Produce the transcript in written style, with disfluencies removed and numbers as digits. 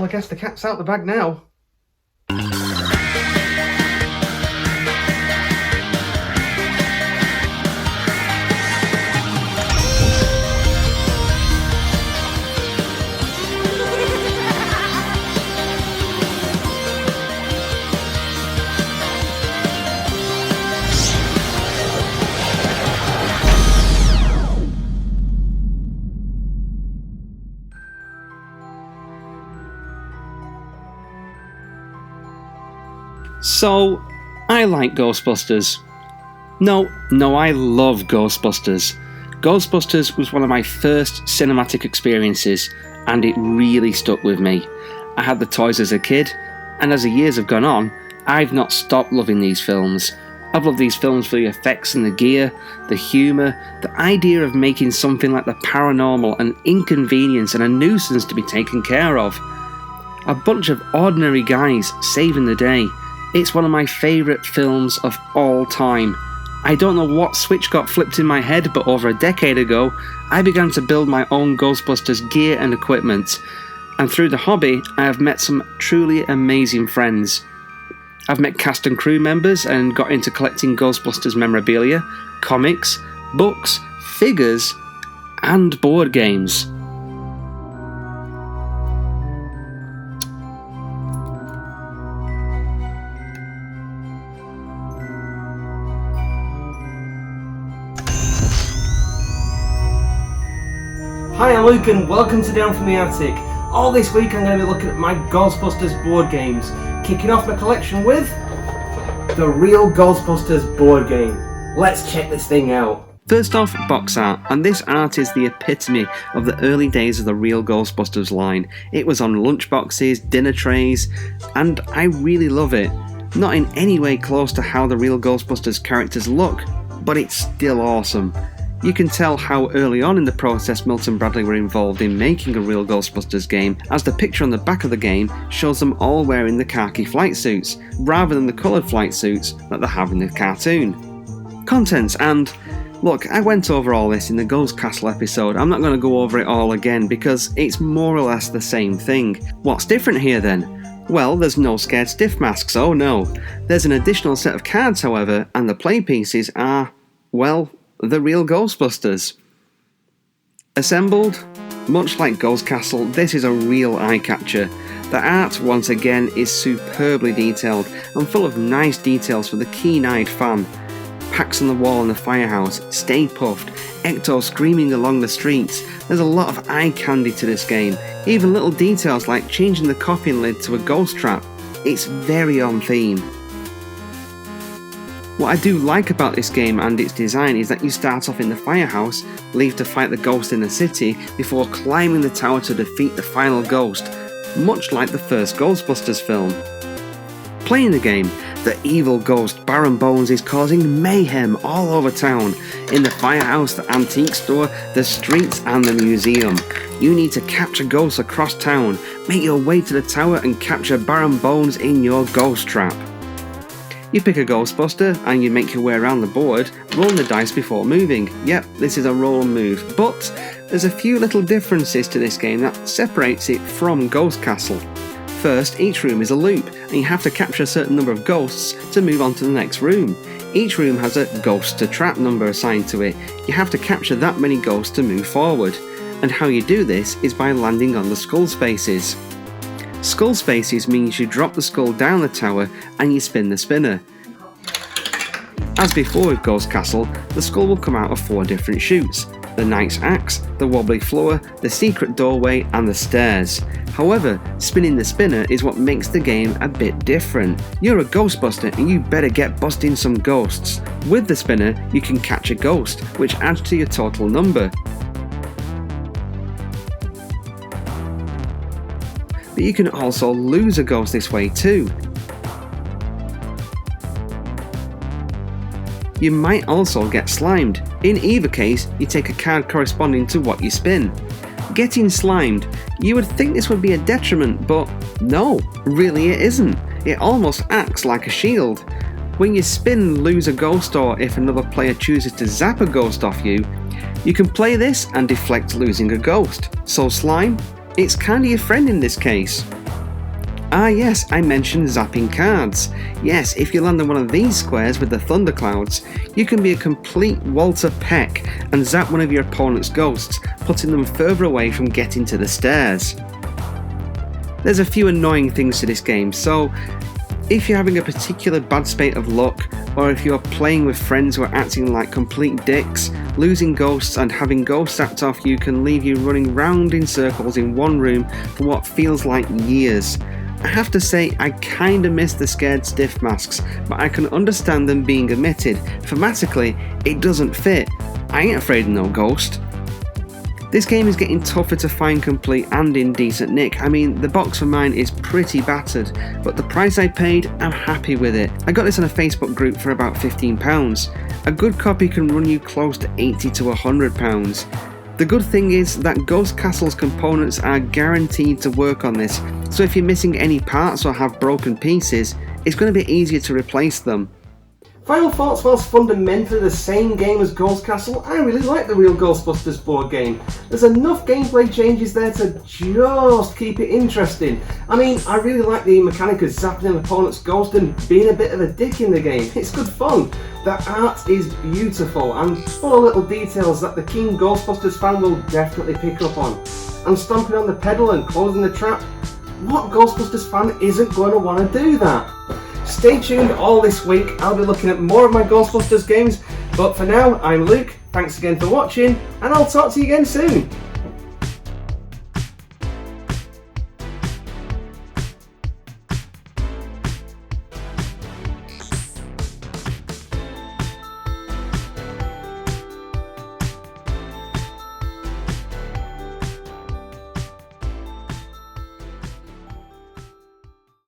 guess the cat's out the bag now. So, I like Ghostbusters. No, I love Ghostbusters. Ghostbusters was one of my first cinematic experiences, and it really stuck with me. I had the toys as a kid, and as the years have gone on, I've not stopped loving these films. I've loved these films for the effects and the gear, the humour, the idea of making something like the paranormal an inconvenience and a nuisance to be taken care of. A bunch of ordinary guys saving the day. It's one of my favourite films of all time. I don't know what switch got flipped in my head, but over a decade ago, I began to build my own Ghostbusters gear and equipment. And through the hobby, I have met some truly amazing friends. I've met cast and crew members and got into collecting Ghostbusters memorabilia, comics, books, figures, and board games. Hi, I'm Luke and welcome to Down from the Attic. All this week I'm going to be looking at my Ghostbusters board games, kicking off my collection with the Real Ghostbusters Board Game. Let's check this thing out. First off, box art, and this art is the epitome of the early days of the Real Ghostbusters line. It was on lunchboxes, dinner trays, and I really love it. Not in any way close to how the Real Ghostbusters characters look, but it's still awesome. You can tell how early on in the process Milton Bradley were involved in making a Real Ghostbusters game, as the picture on the back of the game shows them all wearing the khaki flight suits, rather than the coloured flight suits that they have in the cartoon. Contents, and look, I went over all this in the Ghost Castle episode. I'm not going to go over it all again because it's more or less the same thing. What's different here then? Well, there's no scared stiff masks, oh no. There's an additional set of cards, however, and the play pieces are, well, the Real Ghostbusters. Assembled, much like Ghost Castle, this is a real eye-catcher. The art, once again, is superbly detailed and full of nice details for the keen-eyed fan. Packs on the wall in the firehouse, Stay Puffed, Ecto screaming along the streets. There's a lot of eye candy to this game, even little details like changing the coffin lid to a ghost trap. It's very on theme. What I do like about this game and its design is that you start off in the firehouse, leave to fight the ghost in the city, before climbing the tower to defeat the final ghost, much like the first Ghostbusters film. Playing the game, the evil ghost Baron Bones is causing mayhem all over town. In the firehouse, the antique store, the streets and the museum. You need to capture ghosts across town, make your way to the tower and capture Baron Bones in your ghost trap. You pick a Ghostbuster and you make your way around the board, rolling the dice before moving. Yep, this is a roll and move, but there's a few little differences to this game that separates it from Ghost Castle. First, each room is a loop, and you have to capture a certain number of ghosts to move on to the next room. Each room has a ghost to trap number assigned to it. You have to capture that many ghosts to move forward, and how you do this is by landing on the skull spaces. Skull spaces means you drop the skull down the tower and you spin the spinner. As before with Ghost Castle, the skull will come out of 4 different chutes: the Knight's Axe, the wobbly floor, the secret doorway and the stairs. However, spinning the spinner is what makes the game a bit different. You're a Ghostbuster and you better get busting some ghosts. With the spinner, you can catch a ghost, which adds to your total number. But you can also lose a ghost this way too. You might also get slimed. In either case, you take a card corresponding to what you spin. Getting slimed, you would think this would be a detriment, but no, really it isn't. It almost acts like a shield. When you spin lose a ghost, or if another player chooses to zap a ghost off you, you can play this and deflect losing a ghost. So slime, it's kinda your friend in this case. Ah yes, I mentioned zapping cards. Yes, if you land on one of these squares with the thunderclouds, you can be a complete Walter Peck and zap one of your opponent's ghosts, putting them further away from getting to the stairs. There's a few annoying things to this game, so if you're having a particular bad spate of luck, or if you're playing with friends who are acting like complete dicks, losing ghosts and having ghosts zapped off you can leave you running round in circles in one room for what feels like years. I have to say I kinda miss the scared stiff masks, but I can understand them being omitted. Thematically, it doesn't fit. I ain't afraid of no ghost. This game is getting tougher to find complete and in decent nick. I mean, the box for mine is pretty battered, but the price I paid, I'm happy with it. I got this on a Facebook group for about £15. A good copy can run you close to £80 to £100. The good thing is that Ghost Castle's components are guaranteed to work on this, so if you're missing any parts or have broken pieces, it's going to be easier to replace them. Final thoughts, whilst fundamentally the same game as Ghost Castle, I really like the Real Ghostbusters board game. There's enough gameplay changes there to just keep it interesting. I mean, I really like the mechanic of zapping an opponent's ghost and being a bit of a dick in the game. It's good fun. The art is beautiful and full of little details that the keen Ghostbusters fan will definitely pick up on. And stomping on the pedal and closing the trap, what Ghostbusters fan isn't going to want to do that? Stay tuned all this week, I'll be looking at more of my Ghostbusters games, but for now, I'm Luke, thanks again for watching, and I'll talk to you again soon.